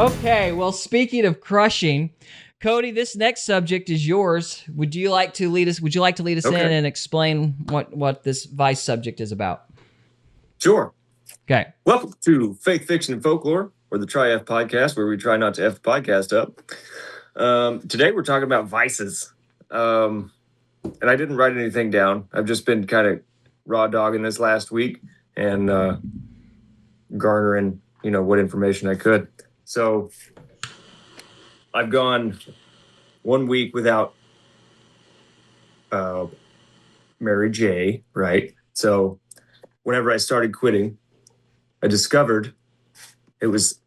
Okay, well, speaking of crushing, Cody, this next subject is yours. Would you like to lead us in and explain what this Vice subject is about? Sure. Okay. Welcome to Faith, Fiction, and Folklore, or the Try F podcast, where we try not to F the podcast up. Today we're talking about vices. And I didn't write anything down. I've just been kind of raw dogging this last week and garnering, what information I could. So I've gone 1 week without Mary J, right? So whenever I started quitting, I discovered it was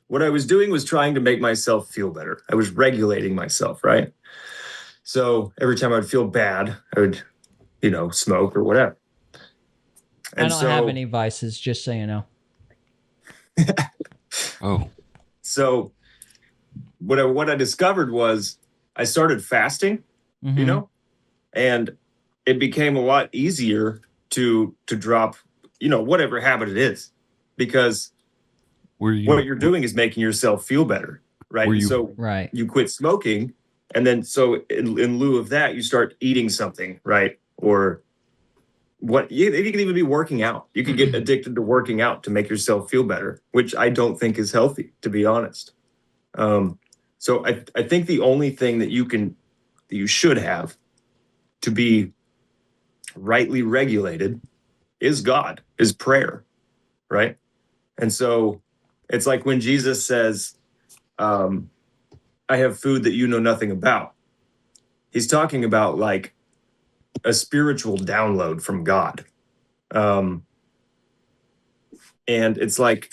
what I was doing was trying to make myself feel better. I was regulating myself, right? So every time I'd feel bad, I would, smoke or whatever. And I don't have any vices, just so you know. Oh. So what I discovered was I started fasting, and it became a lot easier to drop, whatever habit it is, because what you're doing is making yourself feel better, right? Right. You quit smoking, and then so in lieu of that, you start eating something, right? Or you can even be working out. You can get addicted to working out to make yourself feel better, which I don't think is healthy, to be honest. So I think the only thing that you should have to be rightly regulated is God, is prayer, right? And so it's like when Jesus says, I have food that you know nothing about. He's talking about like a spiritual download from God. And it's like,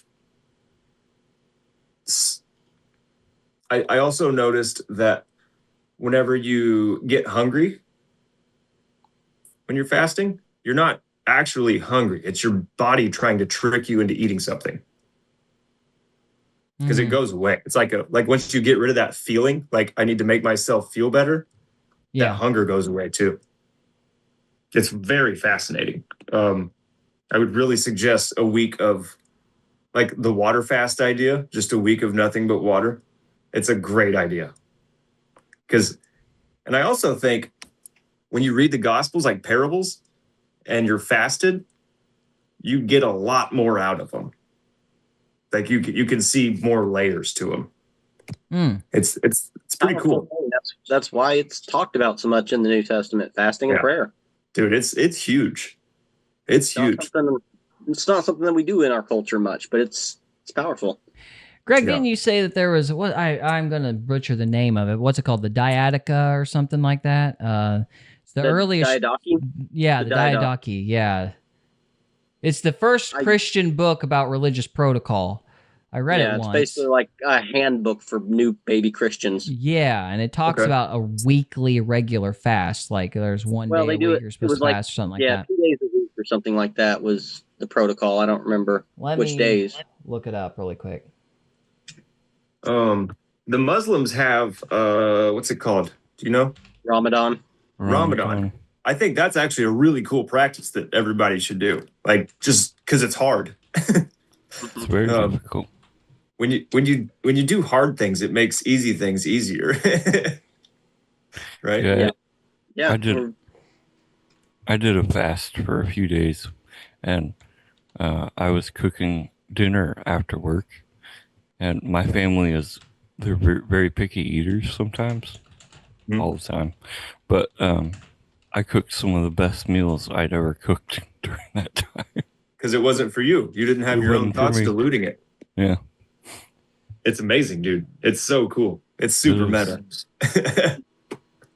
I also noticed that whenever you get hungry, when you're fasting, you're not actually hungry. It's your body trying to trick you into eating something. Because it goes away. It's like once you get rid of that feeling, like I need to make myself feel better, that hunger goes away too. It's very fascinating. I would really suggest a week of like the water fast idea, just a week of nothing but water. It's a great idea. And I also think when you read the Gospels like parables and you're fasted, you get a lot more out of them. Like you can see more layers to them. It's pretty cool. That's why it's talked about so much in the New Testament, fasting and prayer. Dude, it's huge. It's huge. It's not something that we do in our culture much, but it's powerful. Greg, didn't you say that there was what I'm going to butcher the name of it? What's it called? The Diadoca or something like that? It's the earliest. Diadochi? Yeah, the Diadochi. Yeah. It's the first Christian book about religious protocol. I read it once. It's basically like a handbook for new baby Christians. Yeah, and it talks about a weekly regular fast. Like there's one day a week you're supposed to fast or something like that. 2 days a week or something like that was the protocol. I don't remember which days. Look it up really quick. The Muslims have, what's it called? Do you know? Ramadan. I think that's actually a really cool practice that everybody should do. Like, just because it's hard. It's very difficult. When you do hard things, it makes easy things easier. Right? Yeah. I did a fast for a few days, and I was cooking dinner after work, and my family they're very picky eaters sometimes, all the time. But I cooked some of the best meals I'd ever cooked during that time. Because it wasn't for you. You didn't have your own thoughts diluting it. Yeah. It's amazing, dude. It's so cool. It's super meta.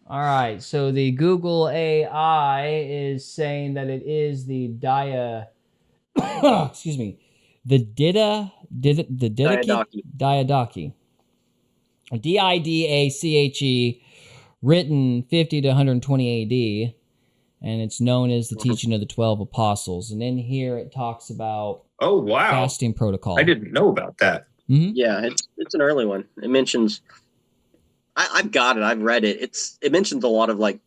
All right. So the Google AI is saying that it is the Diadochi. Didache, written 50 to 120 AD, and it's known as the teaching of the 12 apostles. And in here it talks about fasting protocol. I didn't know about that. Mm-hmm. Yeah, it's an early one. It mentions, I've got it, I've read it. It mentions a lot of like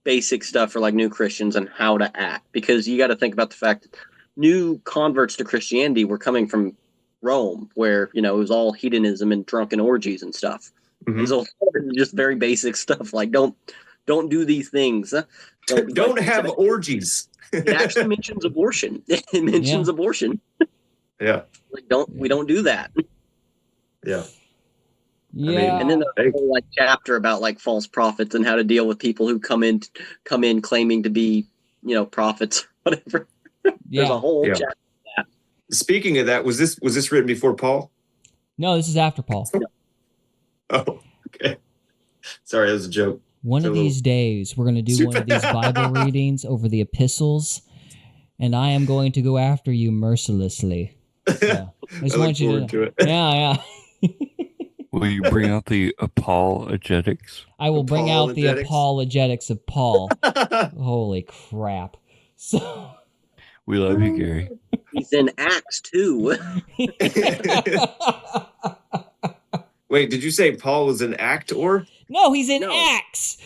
basic stuff for like new Christians and how to act, because you got to think about the fact that new converts to Christianity were coming from Rome, where it was all hedonism and drunken orgies and stuff. Mm-hmm. And so just very basic stuff like don't do these things. Don't have orgies. It actually mentions abortion. It mentions abortion. Yeah. Like we don't do that. Yeah. Yeah. And then the whole chapter about false prophets and how to deal with people who come in claiming to be, prophets, whatever. There's a whole chapter of that. Speaking of that, was this written before Paul? No, this is after Paul. Oh, okay. Sorry, that was a joke. One of these days, we're going to do one of these Bible readings over the epistles, and I am going to go after you mercilessly. So, I just want you to it. Yeah. Will you bring out the apologetics? I will bring out the apologetics of Paul. Holy crap. So we love you, Gary. He's in Acts too. Wait, did you say Paul was an actor? No, he's in Acts.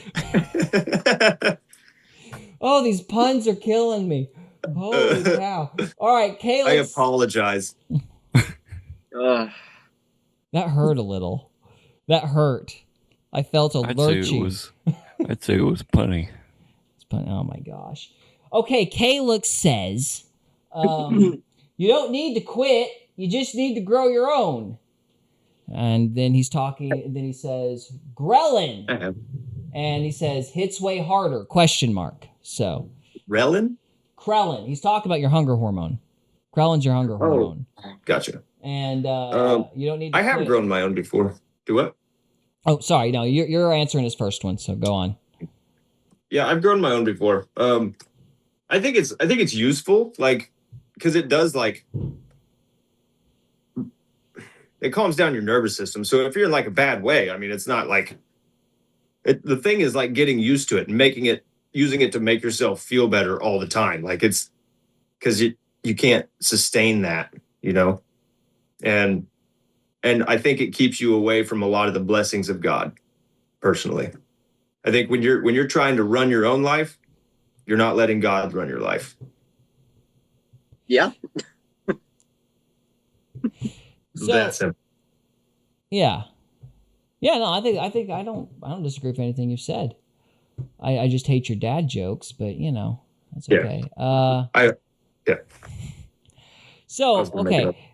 Oh, these puns are killing me. Holy cow. All right, Caleb. I apologize. That hurt a little. That hurt. I felt a lurching. I'd say it was punny. Oh my gosh. Okay, Caleb says, you don't need to quit. You just need to grow your own. And then he's talking, and then he says, Ghrelin. And he says, hits way harder, ? So. Ghrelin? Ghrelin. He's talking about your hunger hormone. Ghrelin's your hunger hormone. Gotcha. And you don't need to I have grown my own before. Do what? Oh, sorry. No, you're answering his first one, so go on. Yeah, I've grown my own before. I think it's useful, because it does it calms down your nervous system. So if you're in a bad way, I mean, it's not the thing is getting used to it and using it to make yourself feel better all the time. It's because you can't sustain that, and I think it keeps you away from a lot of the blessings of God. Personally, I think when you're trying to run your own life, you're not letting God run your life. Yeah. So, that's simple. Yeah. No, I think I don't disagree with anything you've said. I just hate your dad jokes, but that's okay. Yeah. So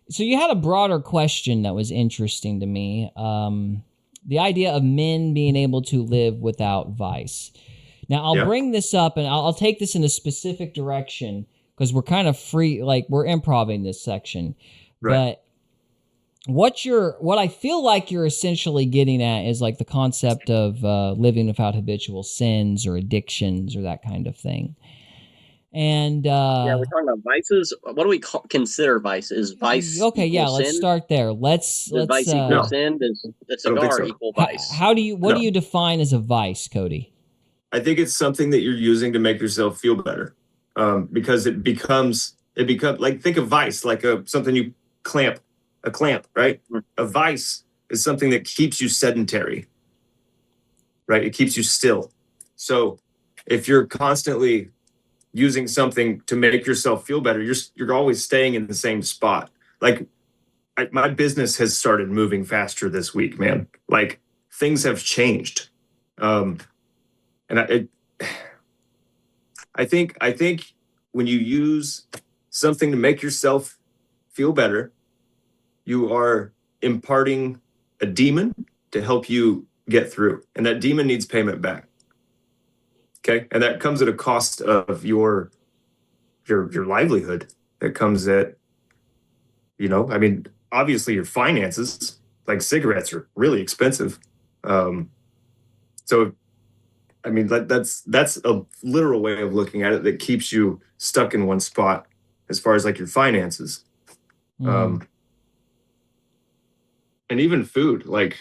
so you had a broader question that was interesting to me. The idea of men being able to live without vice. Now I'll bring this up and I'll take this in a specific direction because we're kind of free, we're improvising this section, right. But what I feel like you're essentially getting at is the concept of living without habitual sins or addictions or that kind of thing. And we're talking about vices. What do we consider vice? Is vice okay? Yeah, sin? Let's start there. Let's vice equal sin. Does a cigar equal vice? What do you define as a vice, Cody? I think it's something that you're using to make yourself feel better, because it becomes think of vice something you clamp. A clamp, right? A vice is something that keeps you sedentary, right? It keeps you still. So if you're constantly using something to make yourself feel better, you're always staying in the same spot. My business has started moving faster this week, man. Things have changed. And I think when you use something to make yourself feel better, you are imparting a demon to help you get through. And that demon needs payment back. Okay? And that comes at a cost of your livelihood. That comes at, obviously your finances, cigarettes are really expensive. So, that's a literal way of looking at it that keeps you stuck in one spot as far as your finances. And even food, I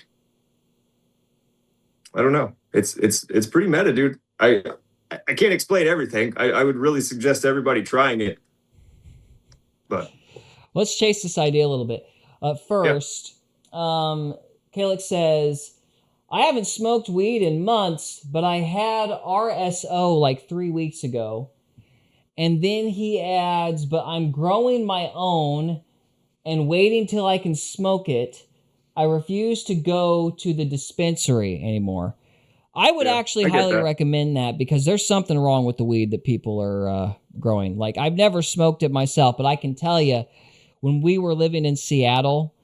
don't know. It's pretty meta, dude. I can't explain everything. I would really suggest everybody trying it. But let's chase this idea a little bit. First, Caleb says, I haven't smoked weed in months, but I had RSO 3 weeks ago. And then he adds, but I'm growing my own and waiting till I can smoke it. I refuse to go to the dispensary anymore. I would actually highly recommend that because there's something wrong with the weed that people are growing. Like, I've never smoked it myself, but I can tell you, when we were living in Seattle,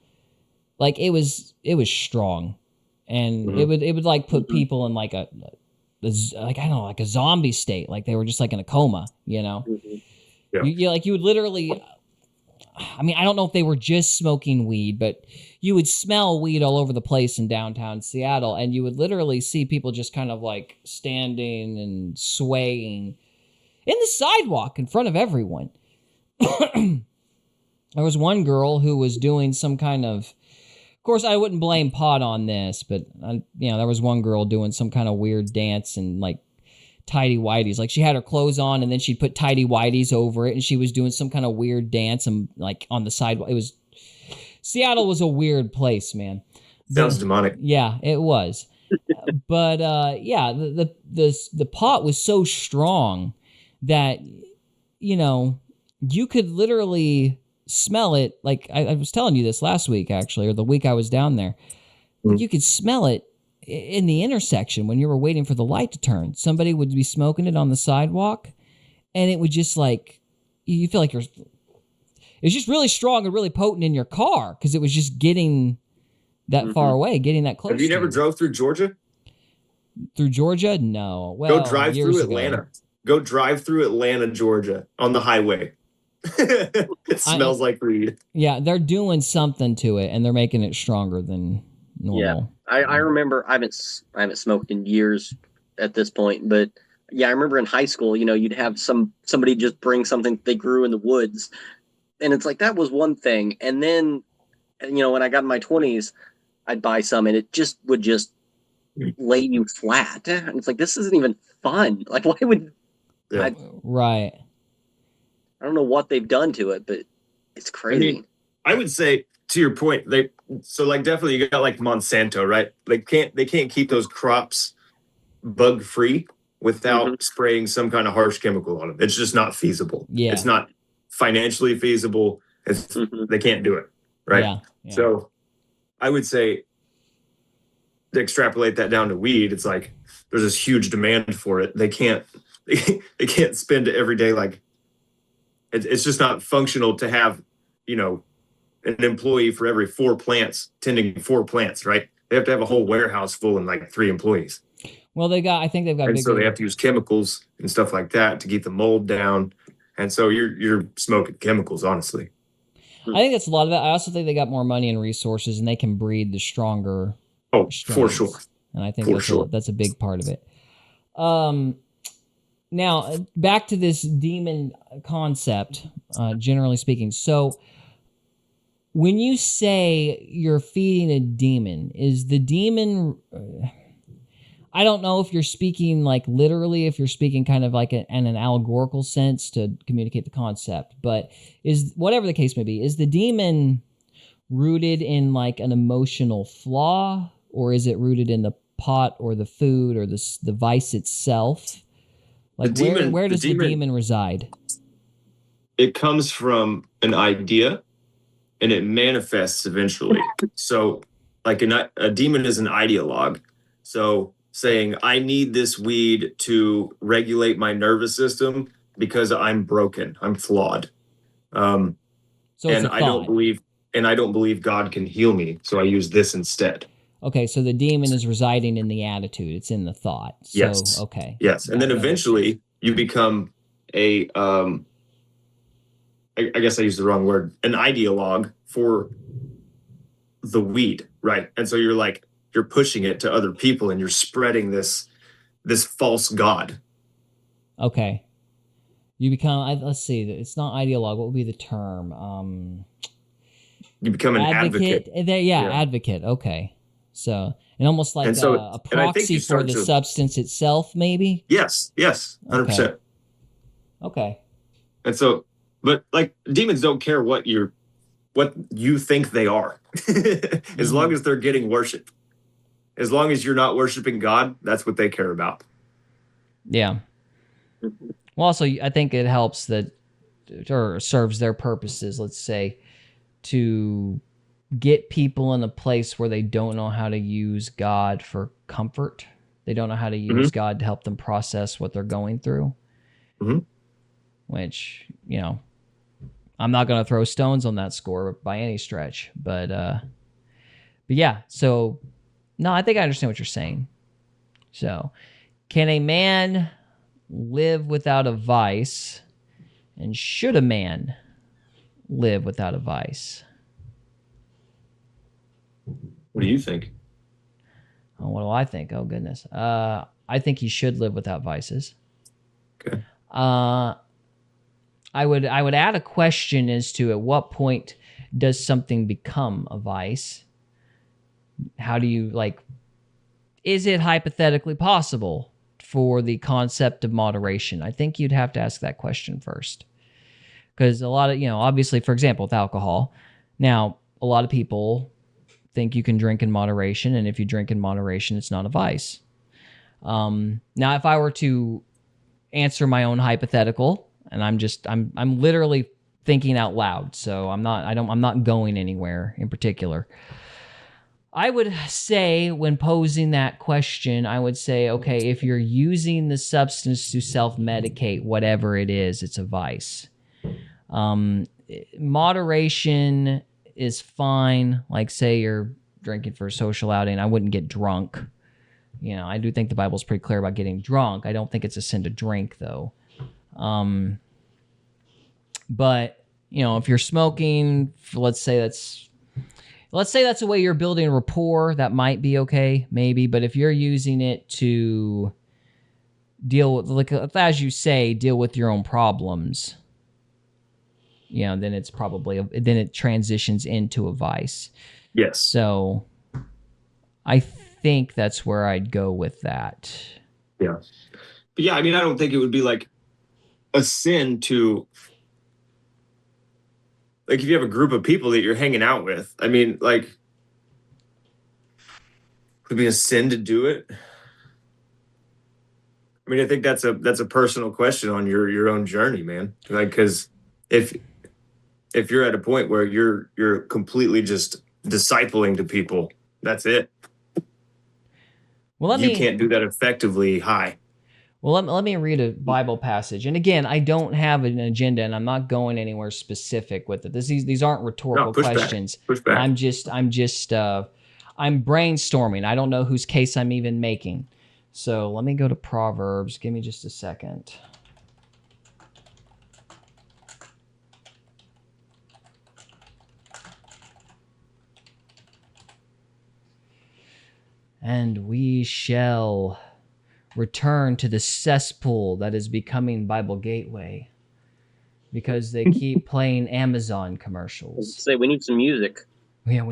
like it was strong, and it would like put people in like a like, I don't know, like a zombie state, like they were just like in a coma, you know. You would literally, I mean, I don't know if they were just smoking weed, but you would smell weed all over the place in downtown Seattle, and you would literally see people just kind of like standing and swaying in the sidewalk in front of everyone. There was one girl who was doing some kind of course, I wouldn't blame pot on this, but there was one girl doing some kind of weird dance and like tidy whities. Like, she had her clothes on and then she'd put tidy whities over it, and she was doing some kind of weird dance and like on the sidewalk. Seattle was a weird place, man. Sounds demonic. Yeah, it was. But the pot was so strong that you could literally smell it. Like, I was telling you this last week, actually, or the week I was down there. You could smell it in the intersection when you were waiting for the light to turn. Somebody would be smoking it on the sidewalk, and it would just like, you feel like it's just really strong and really potent in your car because it was just getting that far away, getting that close. Have you never drove through Georgia? Through Georgia? No. Well, go drive through Atlanta. Go drive through Atlanta, Georgia on the highway. It smells like weed. Yeah, they're doing something to it, and they're making it stronger than normal. Yeah, I remember. I haven't smoked in years at this point, but yeah, I remember in high school. You'd have somebody just bring something they grew in the woods, and it's like that was one thing. And then, when I got in my 20s, I'd buy some, and it just would lay you flat. And it's like, this isn't even fun. Like, why would? Yeah. Right. I don't know what they've done to it, but it's crazy. I mean, I would say, to your point, definitely you got like Monsanto, right? They can't keep those crops bug free without spraying some kind of harsh chemical on them. It's just not feasible. Yeah. It's not financially feasible. They can't do it, right? Yeah. So I would say, to extrapolate that down to weed, it's like there's this huge demand for it. They can't spend it every day. Like, it's just not functional to have, an employee for every 4 plants tending 4 plants, right? They have to have a whole warehouse full and like 3 employees. Well, I think they've got. And so they have to use chemicals and stuff like that to keep the mold down. And so you're smoking chemicals, honestly. I think that's a lot of it. I also think they got more money and resources, and they can breed the stronger. Oh, strains. for sure. And I think that's a big part of it. Now, back to this demon concept, generally speaking. So, when you say you're feeding a demon, is the demon... I don't know if you're speaking like literally, if you're speaking kind of like in an allegorical sense to communicate the concept, but whatever the case may be, is the demon rooted in like an emotional flaw, or is it rooted in the pot or the food or the vice itself? Like, where does the demon reside? It comes from an idea, and it manifests eventually. So, like a demon is an ideologue. So, saying, I need this weed to regulate my nervous system because I'm broken, I'm flawed. So I don't believe God can heal me, so I use this instead. Okay, so the demon is residing in the attitude. It's in the thought. So, yes. Okay. Yes, and then eventually you become I guess I used the wrong word, an ideologue for the weed, right? And so you're pushing it to other people, and you're spreading this false god. Okay. You become, let's see, it's not ideologue. What would be the term? You become an advocate. Advocate. Okay. So, and almost like a proxy for the substance itself, maybe? Yes, 100%. Okay. And so, but like, demons don't care what you think they are. As long as they're getting worship. As long as you're not worshiping God, that's what they care about. Yeah. Well, also, I think it helps or serves their purposes, let's say, to get people in a place where they don't know how to use God for comfort. They don't know how to use God to help them process what they're going through. Which, you know, I'm not going to throw stones on that score by any stretch. But yeah, so, no, I think I understand what you're saying. So, can a man live without a vice? And should a man live without a vice? What do you think? Oh, what do I think? Oh, goodness. I think he should live without vices. Okay. I would add a question as to at what point does something become a vice? How do you, like, is it hypothetically possible for the concept of moderation? I think you'd have to ask that question first. Because a lot of, you know, obviously, for example, with alcohol, now, a lot of people think you can drink in moderation, and if you drink in moderation, it's not a vice. Now, if I were to answer my own hypothetical, and I'm literally thinking out loud, so I'm not going anywhere in particular. I would say, when posing that question, I would say, okay, if you're using the substance to self-medicate, whatever it is, it's a vice. Moderation is fine. Like, say you're drinking for a social outing, I wouldn't get drunk. You know, I do think the Bible's pretty clear about getting drunk. I don't think it's a sin to drink, though. But, you know, if you're smoking, let's say that's a way you're building rapport, that might be okay, maybe. But if you're using it to deal with, like, as you say, deal with your own problems, you know, then it's probably, then it transitions into a vice. Yes. So I think that's where I'd go with that. Yeah. But yeah, I mean, I don't think it would be like a sin to, like, if you have a group of people that you're hanging out with, I mean, like, would it be a sin to do it? I mean, I think that's a personal question on your own journey, man. Like, because if you're at a point where you're completely just discipling to people, that's it. Well, you can't do that effectively high. Well, let me read a Bible passage. And again, I don't have an agenda, and I'm not going anywhere specific with it. These aren't rhetorical questions. Push back. I'm brainstorming. I don't know whose case I'm even making. So let me go to Proverbs. Give me just a second. And we shall return to the cesspool that is becoming Bible Gateway, because they keep playing Amazon commercials. Say we need some music. Yeah,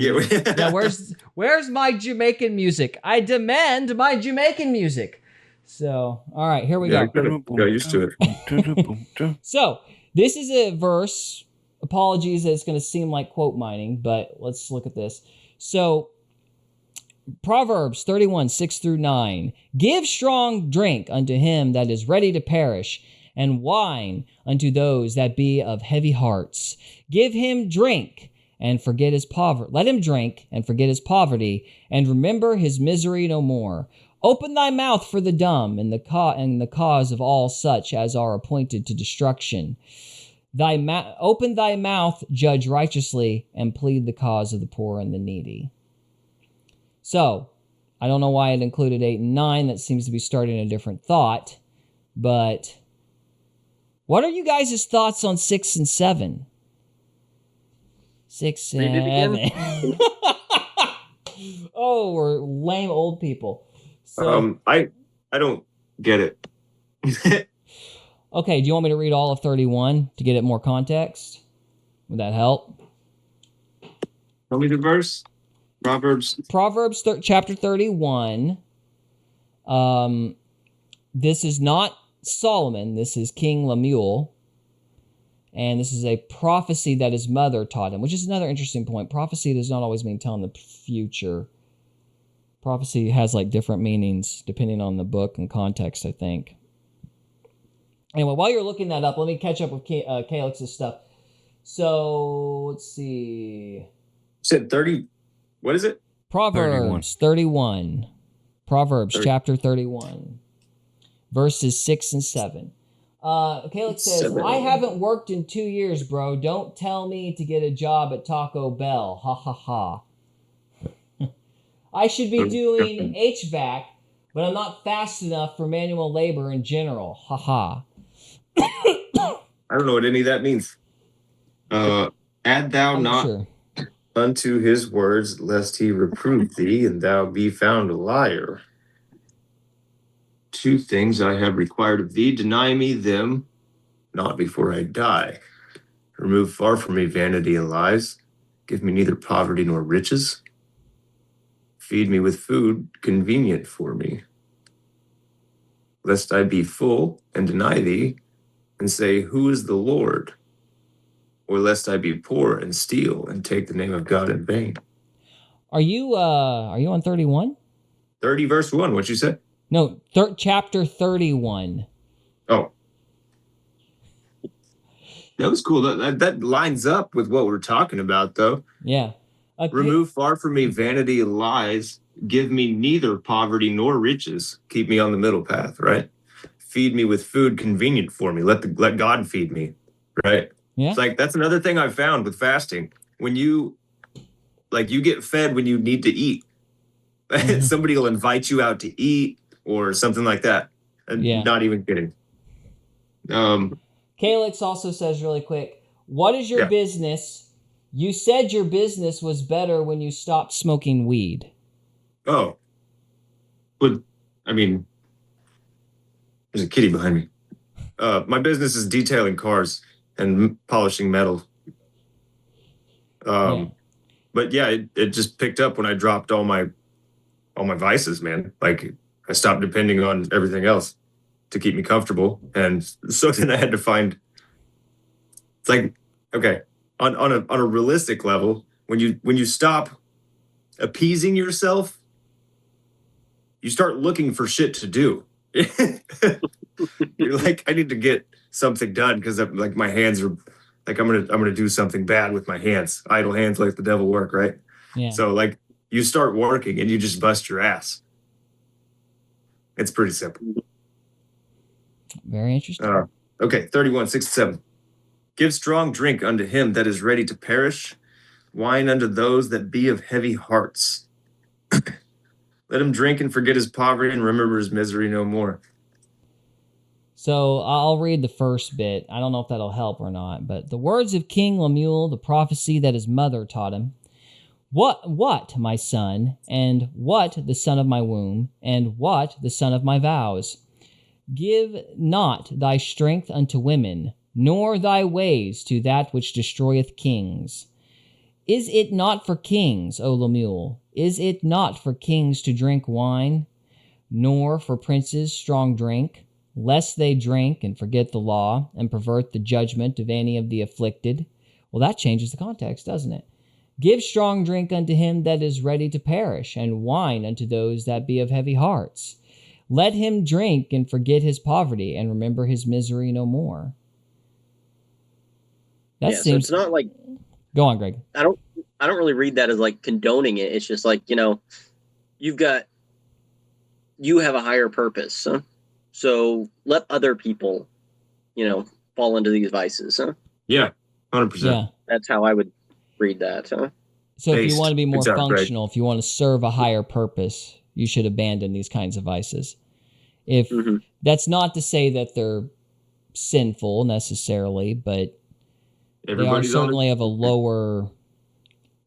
where's my Jamaican music? I demand my Jamaican music. So, all right, here we go. Got used to it. So, this is a verse. Apologies that it's going to seem like quote mining, but let's look at this. So, Proverbs 31, 6-9. Give strong drink unto him that is ready to perish, and wine unto those that be of heavy hearts. Give him drink and forget his poverty. Let him drink and forget his poverty, and remember his misery no more. Open thy mouth for the dumb, and the cause of all such as are appointed to destruction. Open thy mouth, judge righteously, and plead the cause of the poor and the needy. So, I don't know why it included 8 and 9. That seems to be starting a different thought. But what are you guys' thoughts on 6 and 7? 6, 7. Oh, we're lame old people. So, I don't get it. Okay, do you want me to read all of 31 to get it more context? Would that help? Tell me the verse. Proverbs chapter 31. This is not Solomon. This is King Lemuel. And this is a prophecy that his mother taught him, which is another interesting point. Prophecy does not always mean telling the future. Prophecy has like different meanings depending on the book and context, I think. Anyway, while you're looking that up, let me catch up with Calix's stuff. So let's see. You said 30. What is it? Proverbs 31. Proverbs 30. chapter 31, verses 6 and 7. Caleb says, 7. I haven't worked in 2 years, bro. Don't tell me to get a job at Taco Bell. Ha ha ha. I should be doing HVAC, but I'm not fast enough for manual labor in general. Ha ha. I don't know what any of that means. Add thou I'm not sure. unto his words, lest he reprove thee, and thou be found a liar. 2 things I have required of thee, deny me them not before I die. Remove far from me vanity and lies. Give me neither poverty nor riches. Feed me with food convenient for me, lest I be full and deny thee, and say, who is the Lord? Or lest I be poor and steal and take the name of God in vain. Are you on 31? 30 verse 1, what you said? No, chapter 31. Oh. That was cool. That lines up with what we're talking about, though. Yeah. Remove far from me vanity and lies. Give me neither poverty nor riches. Keep me on the middle path, right? Feed me with food convenient for me. Let God feed me, right? Yeah. It's like that's another thing I've found with fasting. When you get fed when you need to eat. Mm-hmm. Somebody will invite you out to eat or something like that. Yeah. Not even kidding. Calix also says really quick, what is your business? You said your business was better when you stopped smoking weed. Oh. But, I mean, there's a kitty behind me. My business is detailing cars and polishing metal. But yeah, it just picked up when I dropped all my vices, man. Like I stopped depending on everything else to keep me comfortable. And so then I had to find, it's like, okay, on a realistic level, when you stop appeasing yourself, you start looking for shit to do. You're like, I need to get something done because like my hands are like I'm gonna do something bad with my hands. Idle hands like the devil work, right? Yeah. So like you start working and you just bust your ass. It's pretty simple. Very interesting. Okay, 31, 6 and 7. Give strong drink unto him that is ready to perish, wine unto those that be of heavy hearts. Let him drink and forget his poverty and remember his misery no more. So I'll read the first bit. I don't know if that'll help or not, but the words of King Lemuel, the prophecy that his mother taught him. What, my son, and what the son of my womb, and what the son of my vows? Give not thy strength unto women, nor thy ways to that which destroyeth kings. Is it not for kings, O Lemuel? Is it not for kings to drink wine, nor for princes strong drink, lest they drink and forget the law, and pervert the judgment of any of the afflicted? Well, that changes the context, doesn't it? Give strong drink unto him that is ready to perish, and wine unto those that be of heavy hearts. Let him drink and forget his poverty, and remember his misery no more. That seems. So it's not like. Go on, Greg. I don't really read that as like condoning it. It's just like, you have a higher purpose. Huh? So let other people, fall into these vices. Huh? Yeah, 100%. Yeah. That's how I would read that. Huh? So if you want to be more functional, if you want to serve a higher purpose, you should abandon these kinds of vices. If that's not to say that they're sinful necessarily, but they are certainly of a lower,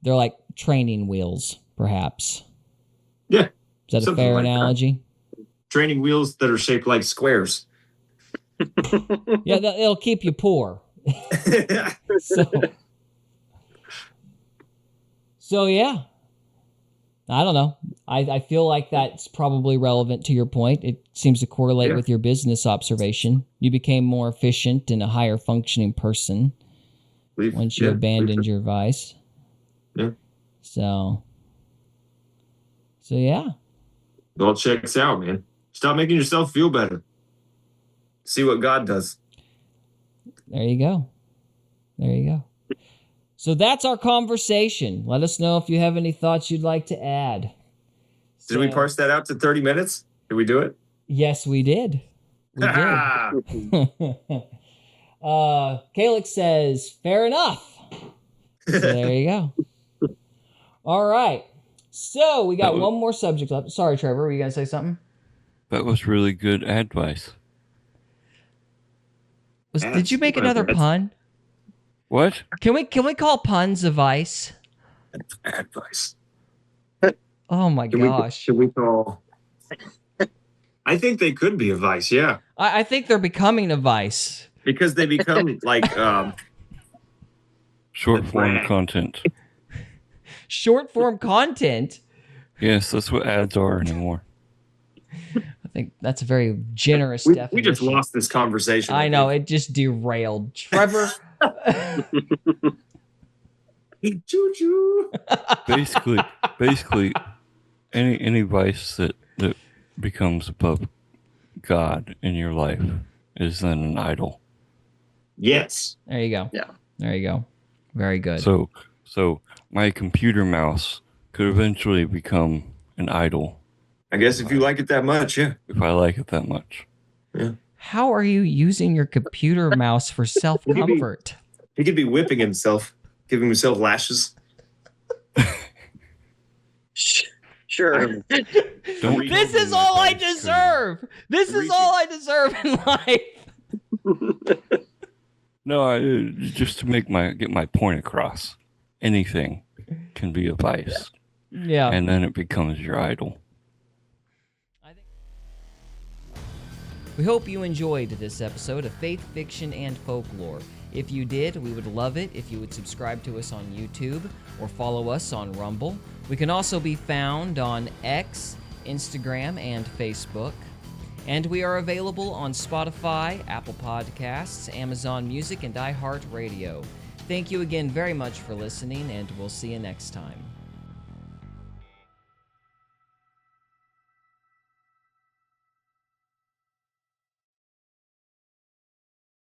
they're like training wheels, perhaps. Yeah. Is that a fair analogy? Training wheels that are shaped like squares. Yeah, it'll keep you poor. So yeah, I don't know. I feel like that's probably relevant to your point. It seems to correlate with your business observation. You became more efficient and a higher functioning person once you abandoned your vice. Yeah. So yeah. It all checks out, man. Stop making yourself feel better. See what God does. There you go. So that's our conversation. Let us know if you have any thoughts you'd like to add. Did we parse that out to 30 minutes? Did we do it? Yes, we did. We did. Calix says, fair enough. So there you go. All right. So we got one more subject left. Sorry, Trevor. Were you going to say something? That was really good advice. Did you make another pun? What? Can we call puns a vice? Advice. Oh my gosh. Should we call? I think they could be a vice, yeah. I think they're becoming a vice. Because they become like short form content. Short form content? Yes, that's what ads are anymore. I think that's a very generous definition. We just lost this conversation. I know, it just derailed. Trevor. Choo-choo. Basically, any vice that becomes above God in your life is then an idol. Yes. There you go. Yeah. There you go. Very good. So my computer mouse could eventually become an idol. I guess if you like it that much, yeah. If I like it that much. Yeah. How are you using your computer mouse for self-comfort? He could be whipping himself, giving himself lashes. Sure. This is all I deserve. This is all I deserve in life. No, just to get my point across. Anything can be a vice. Yeah. And then it becomes your idol. We hope you enjoyed this episode of Faith, Fiction, and Folklore. If you did, we would love it if you would subscribe to us on YouTube or follow us on Rumble. We can also be found on X, Instagram, and Facebook. And we are available on Spotify, Apple Podcasts, Amazon Music, and iHeartRadio. Thank you again very much for listening, and we'll see you next time.